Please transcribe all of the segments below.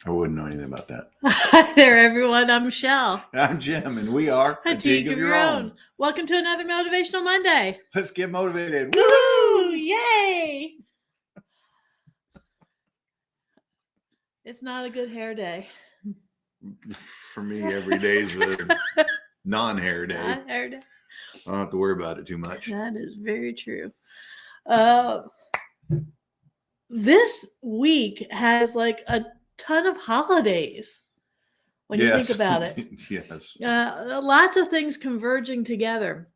I wouldn't know anything about that. Hi there, everyone. I'm Michelle. I'm Jim, and we are A Teague of Your Own. Welcome to another Motivational Monday. Let's get motivated. Woohoo! Yay! It's not a good hair day. For me, every day is a non-hair day. Not hair day. I don't have to worry about it too much. That is very true. This week has like a ton of holidays when you think about it. Yes. Lots of things converging together.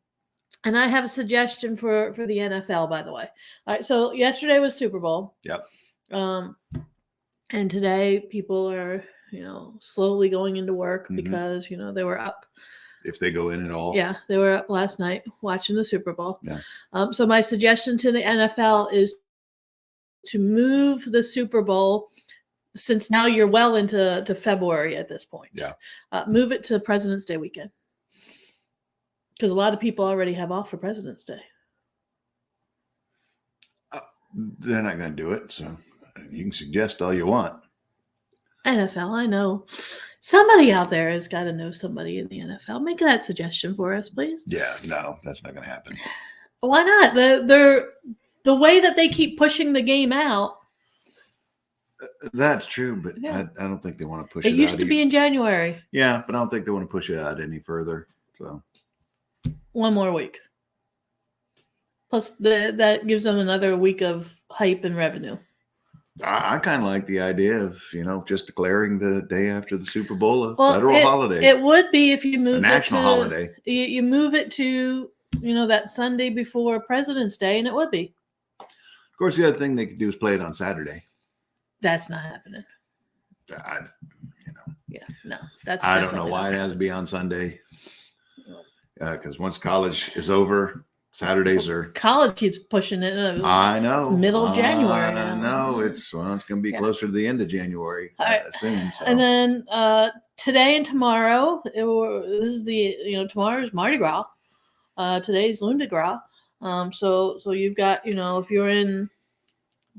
And I have a suggestion for the NFL, by the way. All right, so yesterday was Super Bowl. Yep. And today people are, slowly going into work Mhm. because, they were up. If they go in at all. Yeah, they were up last night watching the Super Bowl. Yeah. So my suggestion to the NFL is to move the Super Bowl, since now you're well into February at this point. Yeah. Move it to President's Day weekend. Because a lot of people already have off for President's Day. They're not going to do it, so you can suggest all you want. NFL, I know. Somebody out there has got to know somebody in the NFL. Make that suggestion for us, please. Yeah, no, that's not going to happen. Why not? The way that they keep pushing the game out. That's true, but Yeah. I don't think they want to push it It out. used to be in January. Yeah, but I don't think they want to push it out any further. So One more week. Plus, that gives them another week of hype and revenue. I kind of like the idea of, just declaring the day after the Super Bowl a federal holiday. It would be if you move a national holiday. You move it to, that Sunday before President's Day, and it would be. Of course, the other thing they could do is play it on Saturday. That's not happening. Yeah, no, that's. I don't know why it has to be on Sunday. Because once college is over, Saturdays are. College keeps pushing it. I know. It's middle of January. I know. It's going to be closer to the end of January soon. So. And then today and tomorrow, this is tomorrow's Mardi Gras. Today's Lundi Gras. So you've got, if you're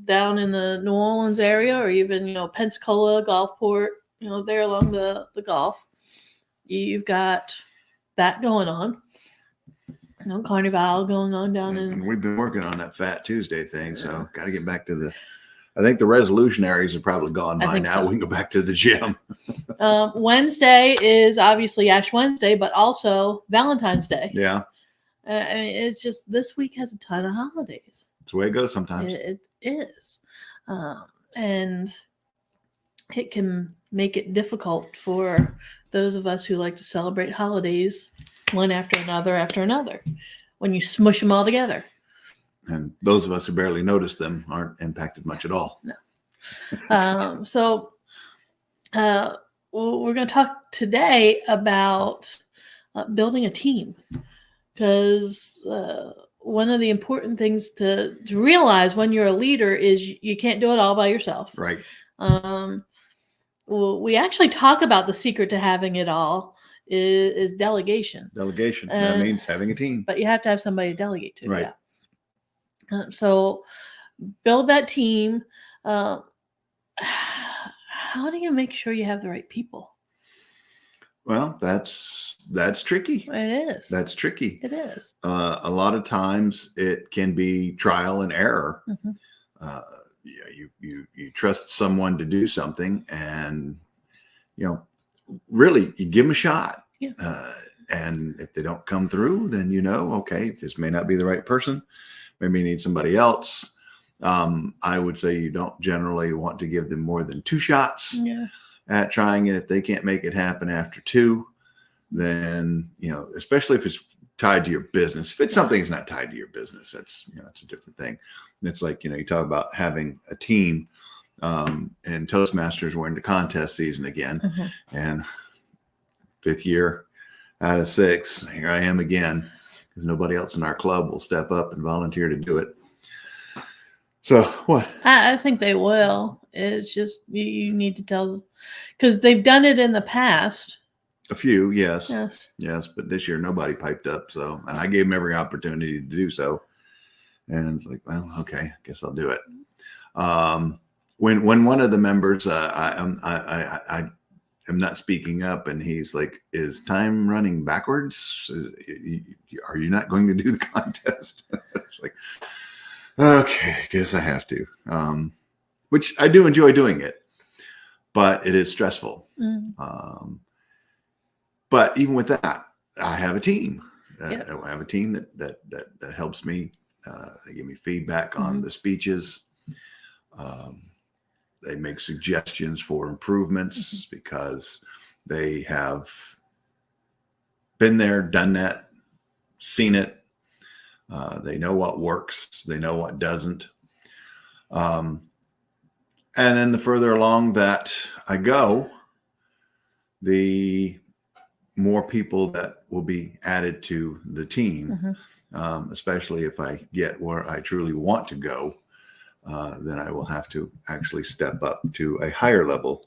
down in the New Orleans area, or even, Pensacola, Gulfport, there along the Gulf, you've got that going on. Carnival going on down in. And we've been working on that Fat Tuesday thing, so got to get back to I think the resolutionaries are probably gone by now. So. We can go back to the gym. Wednesday is obviously Ash Wednesday, but also Valentine's Day. Yeah. It's just this week has a ton of holidays. It's the way it goes sometimes. It is. And it can make it difficult for those of us who like to celebrate holidays one after another, when you smush them all together. And those of us who barely notice them aren't impacted much at all. No. So we're going to talk today about building a team, because one of the important things to realize when you're a leader is you can't do it all by yourself. Right. We actually talk about the secret to having it all is delegation. Delegation. That means having a team. But you have to have somebody to delegate to. Right. Yeah. So build that team. How do you make sure you have the right people? Well, that's tricky. It is. That's tricky. It is. A lot of times it can be trial and error. Mm-hmm. You trust someone to do something, and really you give them a shot. Yeah. And if they don't come through, then okay, this may not be the right person. Maybe you need somebody else. I would say you don't generally want to give them more than 2 shots at trying it. If they can't make it happen after 2, then especially if it's tied to your business. If it's something that's not tied to your business, that's that's a different thing. It's like you talk about having a team. And Toastmasters were into contest season again, and 5th year out of 6, here I am again, because nobody else in our club will step up and volunteer to do it. So what? I think they will. It's just you need to tell, because they've done it in the past. A few, yes, but this year nobody piped up. So, and I gave them every opportunity to do so, and it's like, well, okay, I guess I'll do it. when one of the members, I am not speaking up, and he's like, "Is time running backwards? Are you not going to do the contest?" It's like, okay, guess I have to. Which I do enjoy doing it, but it is stressful. But even with that, I have a team. Yep. I have a team that helps me. They give me feedback on the speeches. They make suggestions for improvements because they have been there, done that, seen it. They know what works. They know what doesn't. And then the further along that I go, the more people that will be added to the team, especially if I get where I truly want to go. Then I will have to actually step up to a higher level,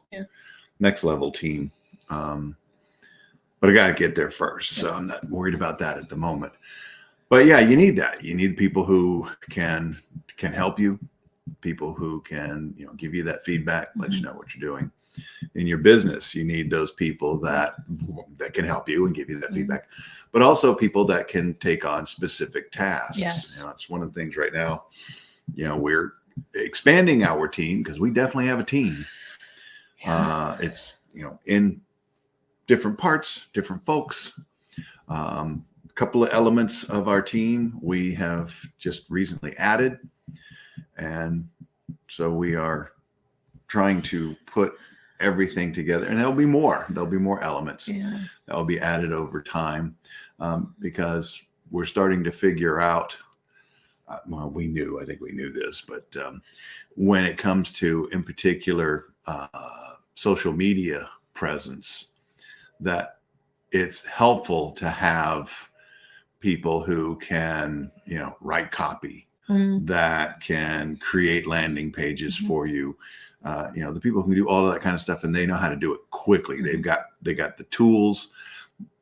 next level team. But I got to get there first. So I'm not worried about that at the moment. But yeah, you need that. You need people who can help you, people who can, give you that feedback, let you know what you're doing. In your business, you need those people that can help you and give you that feedback, but also people that can take on specific tasks. Yes. It's one of the things right now, we're expanding our team because we definitely have a team. It's, in different parts, different folks. A couple of elements of our team we have just recently added. And so we are trying to put everything together, and there'll be more elements that will be added over time, because we're starting to figure out, I think we knew this, but when it comes to, in particular, social media presence, that it's helpful to have people who can, write copy, that can create landing pages for you. The people who can do all of that kind of stuff, and they know how to do it quickly. They got the tools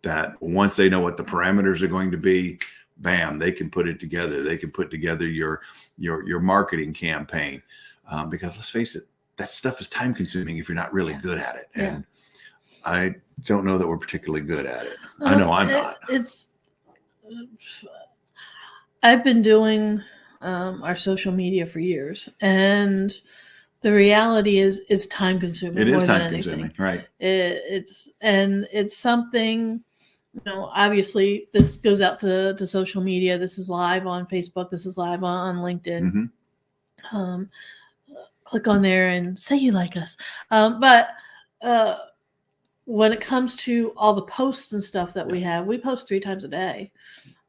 that once they know what the parameters are going to be, bam, they can put it together. They can put together your marketing campaign, because let's face it, that stuff is time consuming if you're not really good at it. And I don't know that we're particularly good at it. I know I'm not. I've been doing our social media for years, and the reality is it's time consuming. It is time consuming, right? It's something, obviously this goes out to social media. This is live on Facebook. This is live on LinkedIn. Click on there and say you like us. But when it comes to all the posts and stuff that we post 3 times a day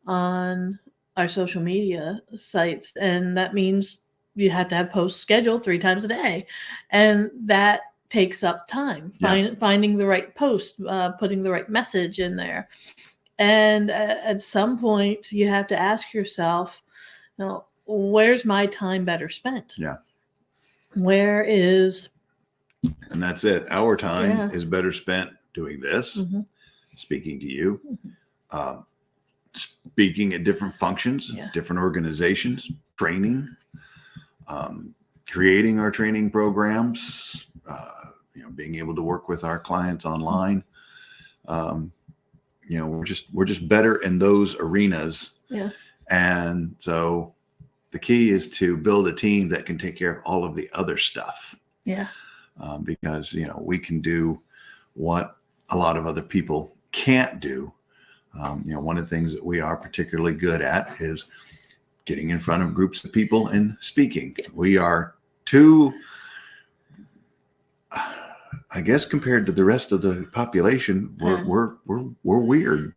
on our social media sites. And that means you have to have posts scheduled 3 times a day. And that takes up time, finding the right post, putting the right message in there. And at some point you have to ask yourself, where's my time better spent? Yeah. Where is... And that's it. Our time is better spent doing this, speaking to you, speaking at different functions, different organizations, training, creating our training programs, being able to work with our clients online. We're just better in those arenas. Yeah. And so the key is to build a team that can take care of all of the other stuff. Yeah. Because, we can do what a lot of other people can't do. One of the things that we are particularly good at is getting in front of groups of people and speaking. We are too, I guess, compared to the rest of the population, we're weird.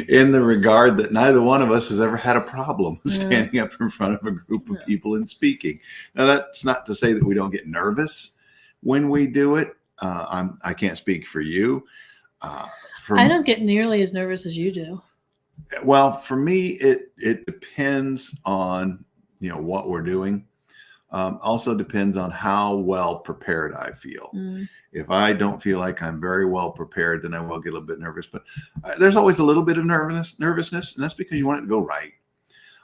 In the regard that neither one of us has ever had a problem standing up in front of a group of people and speaking. Now, that's not to say that we don't get nervous when we do it. I can't speak for you. I don't get nearly as nervous as you do. Well, for me, it depends on, what we're doing. Also depends on how well prepared I feel. If I don't feel like I'm very well prepared, then I will get a little bit nervous. But there's always a little bit of nervousness, and that's because you want it to go right.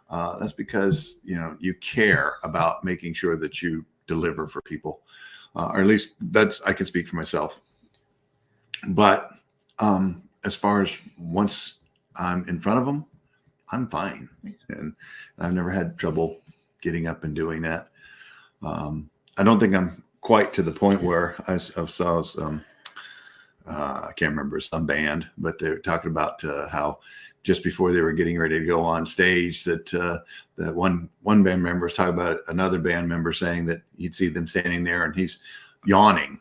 That's because you care about making sure that you deliver for people, or at least I can speak for myself. But as far as once I'm in front of them, I'm fine, and I've never had trouble getting up and doing that. I don't think I'm quite to the point where I saw some. I can't remember some band, but they were talking about how just before they were getting ready to go on stage, that one band member was talking about another band member saying that you'd see them standing there and he's yawning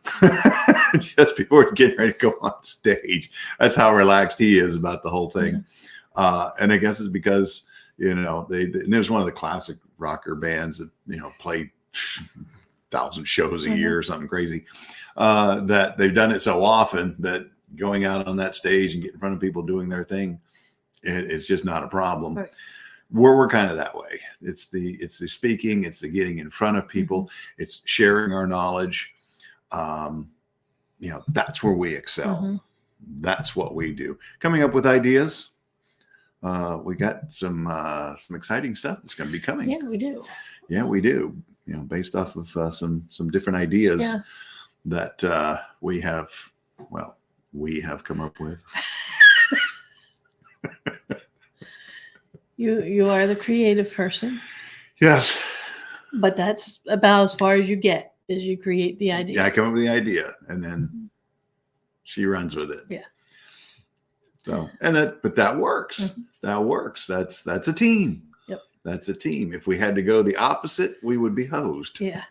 just before getting ready to go on stage. That's how relaxed he is about the whole thing. And I guess it's because and it was one of the classic rocker bands that played 1,000 shows a year or something crazy. That they've done it so often that going out on that stage and getting in front of people doing their thing, it's just not a problem. Right. We're kind of that way. It's the speaking, it's the getting in front of people, it's sharing our knowledge. That's where we excel. That's what we do. Coming up with ideas. We got some exciting stuff that's going to be coming. Yeah, we do. Yeah, we do. Based off of some different ideas that we have come up with. You are the creative person. Yes. But that's about as far as you get, is you create the idea. Yeah, I come up with the idea and then she runs with it. Yeah. So, but that works. That works. That's a team. Yep. That's a team. If we had to go the opposite, we would be hosed. Yeah.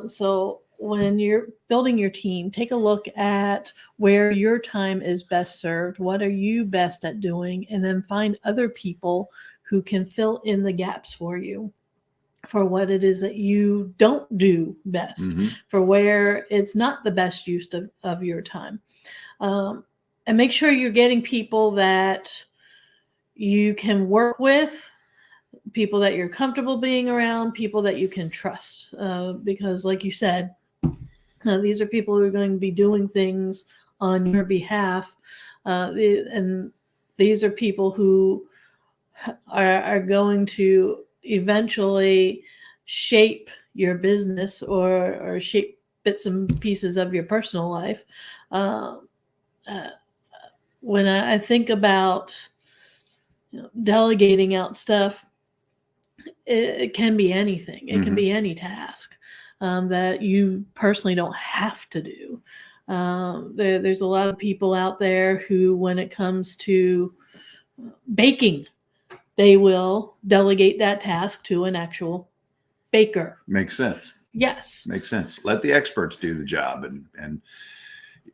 So when you're building your team, take a look at where your time is best served. What are you best at doing? And then find other people who can fill in the gaps for you for what it is that you don't do best, for where it's not the best use of your time. And make sure you're getting people that you can work with, people that you're comfortable being around, people that you can trust. Because like you said, these are people who are going to be doing things on your behalf. And these are people who are going to eventually shape your business or shape bits and pieces of your personal life. When I think about delegating out stuff, it can be anything. It can be any task that you personally don't have to do. There's a lot of people out there who, when it comes to baking, they will delegate that task to an actual baker. Makes sense. Yes. Makes sense. Let the experts do the job. And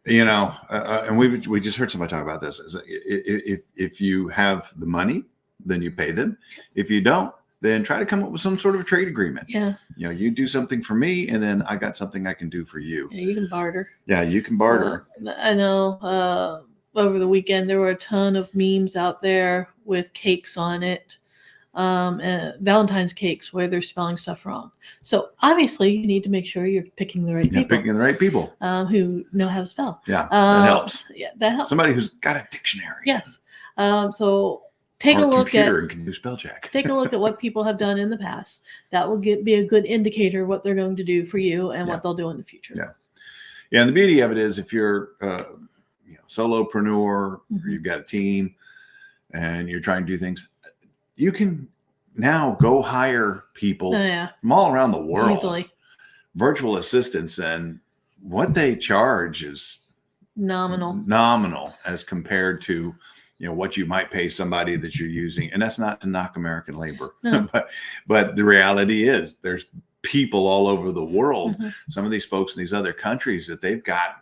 we just heard somebody talk about this. If you have the money, then you pay them. If you don't, then try to come up with some sort of a trade agreement. Yeah. You do something for me, and then I got something I can do for you. Yeah, you can barter. Yeah, you can barter. I know over the weekend there were a ton of memes out there with cakes on it, Valentine's cakes where they're spelling stuff wrong. So obviously you need to make sure you're picking the right people. Picking the right people who know how to spell. Yeah, that helps. Yeah, that helps. Somebody who's got a dictionary. Yes. So take a look at and can do spell check. Take a look at what people have done in the past. That will be a good indicator of what they're going to do for you and what they'll do in the future. Yeah. Yeah. And the beauty of it is, if you're solopreneur, or you've got a team and you're trying to do things, you can now go hire people from all around the world. Easily. Virtual assistants, and what they charge is nominal as compared to what you might pay somebody that you're using. And that's not to knock American labor. No. but the reality is there's people all over the world. Some of these folks in these other countries that they've got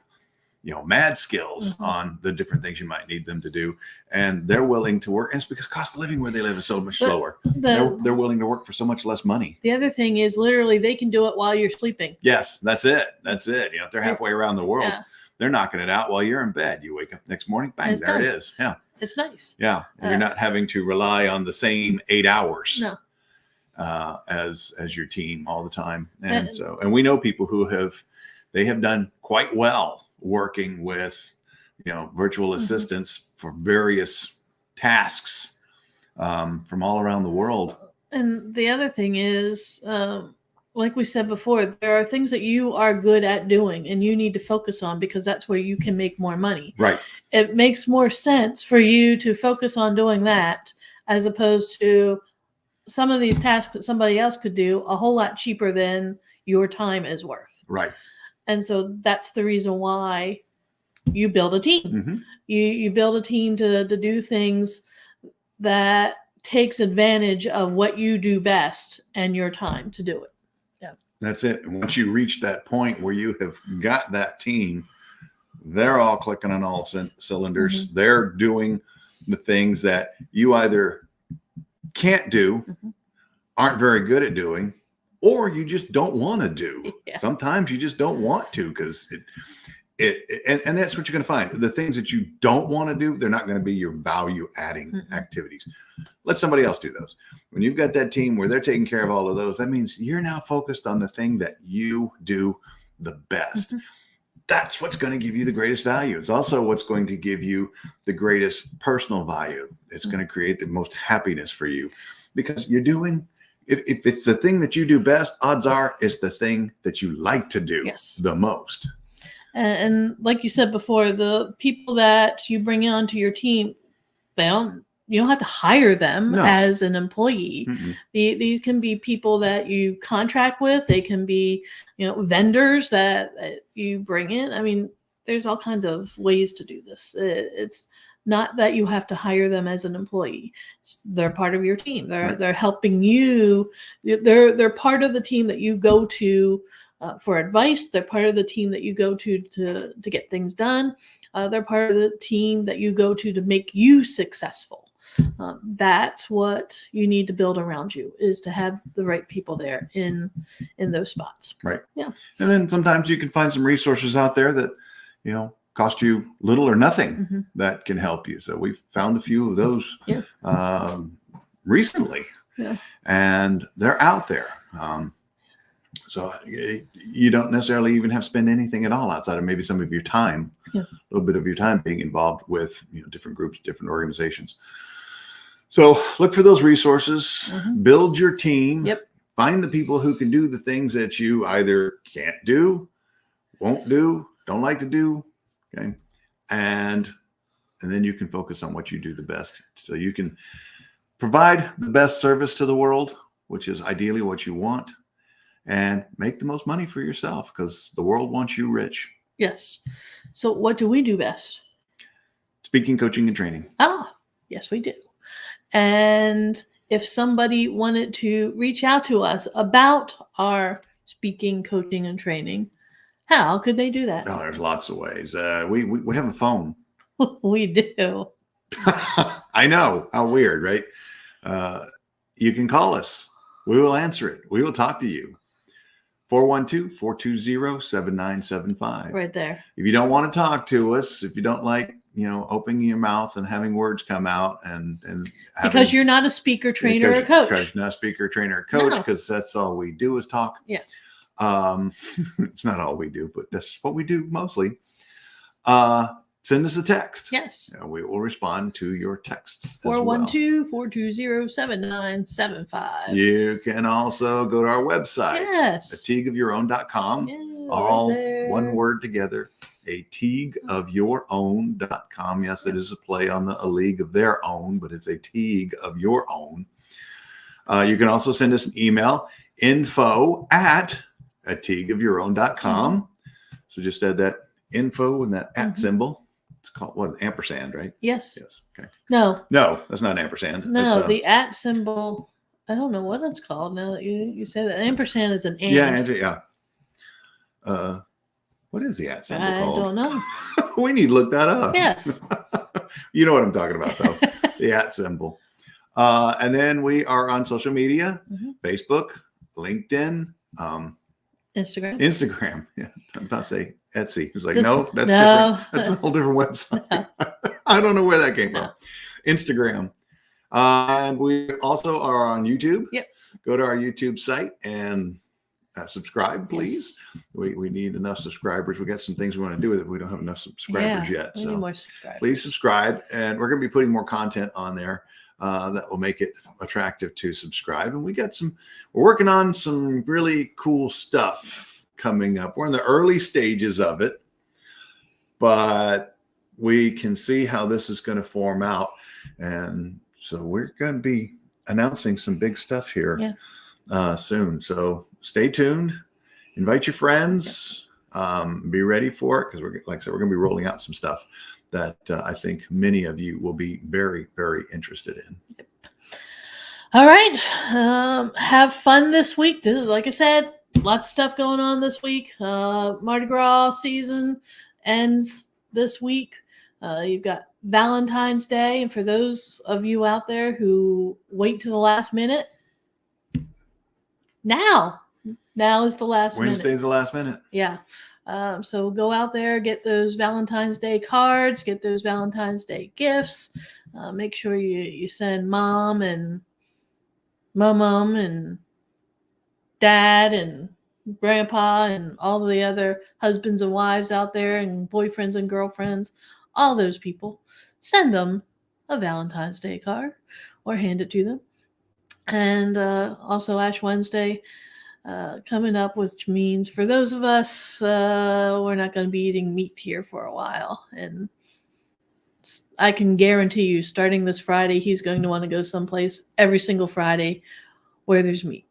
mad skills on the different things you might need them to do, and they're willing to work. And it's because cost of living where they live is so much lower. They're willing to work for so much less money. The other thing is, literally, they can do it while you're sleeping. Yes, that's it. If they're halfway around the world, they're knocking it out while you're in bed. You wake up next morning, bang, there it is. Yeah. It's nice. Yeah. And you're not having to rely on the same 8 hours as your team all the time. And we know people who have done quite well working with, virtual assistants for various tasks. from all around the world. And the other thing is, like we said before, there are things that you are good at doing and you need to focus on because that's where you can make more money. Right. It makes more sense for you to focus on doing that as opposed to some of these tasks that somebody else could do a whole lot cheaper than your time is worth. Right. And so that's the reason why you build a team. Mm-hmm. You build a team to do things that takes advantage of what you do best and your time to do it. Yeah. That's it. And once you reach that point where you have got that team, they're all clicking on all cylinders. Mm-hmm. They're doing the things that you either can't do, Mm-hmm. aren't very good at doing, or you just don't want to do. Yeah. Sometimes you just don't want to because and that's what you're going to find. The things that you don't want to do, they're not going to be your value adding Mm-mm. activities. Let somebody else do those. When you've got that team where they're taking care of all of those, that means you're now focused on the thing that you do the best. Mhm. That's what's going to give you the greatest value. It's also what's going to give you the greatest personal value. It's going to create the most happiness for you because you're doing, if it's the thing that you do best, odds are it's the thing that you like to do Yes. the most. And like you said before, the people that you bring onto your team, you don't have to hire them No. as an employee. Mm-mm. These can be people that you contract with. They can be, vendors that you bring in. I mean, there's all kinds of ways to do this. It's not that you have to hire them as an employee. They're part of your team. They're helping you. They're part of the team that you go to for advice. They're part of the team that you go to get things done. They're part of the team that you go to make you successful. That's what you need to build around you, is to have the right people there in those spots. Right. Yeah. And then sometimes you can find some resources out there that, cost you little or nothing Mm-hmm. that can help you. So we've found a few of those Yeah. Recently. Yeah. And they're out there. So you don't necessarily even have to spend anything at all outside of maybe some of your time, Yeah. a little bit of your time being involved with different groups, different organizations. So look for those resources, Mhm. build your team, Yep. find the people who can do the things that you either can't do, won't do, don't like to do. Okay. And then you can focus on what you do the best. So you can provide the best service to the world, which is ideally what you want, and make the most money for yourself because the world wants you rich. Yes. So what do we do best? Speaking, coaching, and training. Yes, we do. And if somebody wanted to reach out to us about our speaking, coaching, and training, how could they do that? Oh, there's lots of ways. We have a phone. We do. I know. How weird, right? You can call us. We will answer it. We will talk to you. 412-420-7975. Right there. If you don't want to talk to us, if you don't like, opening your mouth and having words come out and Because you're not a speaker, trainer, or coach. Because you're not a speaker, trainer, or coach, No. because that's all we do is talk. Yeah. It's not all we do, but that's what we do mostly. Send us a text. Yes. We will respond to your texts as well. 412-420-7975. You can also go to our website, Yes. atigueofyourown.com. Yeah, All right there. one word together, atigueofyourown.com. Yes, it is a play on a league of their own, but it's a Teague of your own. You can also send us an email, info@atigueofyourown.com. So just add that info and that at Mhm. symbol. It's called what? Ampersand, right? Yes. Yes. Okay. No, That's not an ampersand. no, It's the at symbol, I don't know what it's called now that you say that. Ampersand is an and. yeah. What is the at symbol I called? don't know. We need to look that up. Yes. You know what I'm talking about, though. The at symbol. And then we are on social media, Mhm. Facebook, LinkedIn, Instagram. Instagram. Yeah, I'm about to say Etsy. It's like, This- no, that's no. different. That's a whole different website. I don't know where that came from. No. Instagram. And we also are on YouTube. Yep. Go to our YouTube site and subscribe, please. Yes. We need enough subscribers. We got some things we want to do with it. We don't have enough subscribers yet. We need So more subscribers. please subscribe. And we're going to be putting more content on there. that will make it attractive to subscribe. And we're working on some really cool stuff coming up. We're in the early stages of it, but we can see how this is going to form out. And so we're going to be announcing some big stuff here soon. So stay tuned, invite your friends, be ready for it. Because like I said, we're going to be rolling out some stuff that I think many of you will be very, very interested in. All right. Have fun this week. This is, like I said, lots of stuff going on this week. Mardi Gras season ends this week. You've got Valentine's Day. And for those of you out there who wait to the last minute, now is the last minute. Wednesday's the last minute. Yeah. So go out there, get those Valentine's Day cards, get those Valentine's Day gifts. Make sure you send mom and dad and grandpa and all the other husbands and wives out there and boyfriends and girlfriends, all those people. Send them a Valentine's Day card or hand it to them. And also Ash Wednesday coming up, which means for those of us, we're not going to be eating meat here for a while. And I can guarantee you, starting this Friday, he's going to want to go someplace every single Friday where there's meat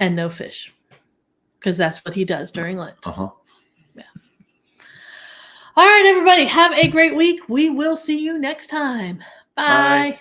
and no fish, because that's what he does during Lent. Uh-huh. Yeah. All right, everybody, have a great week. We will see you next time. Bye. Bye.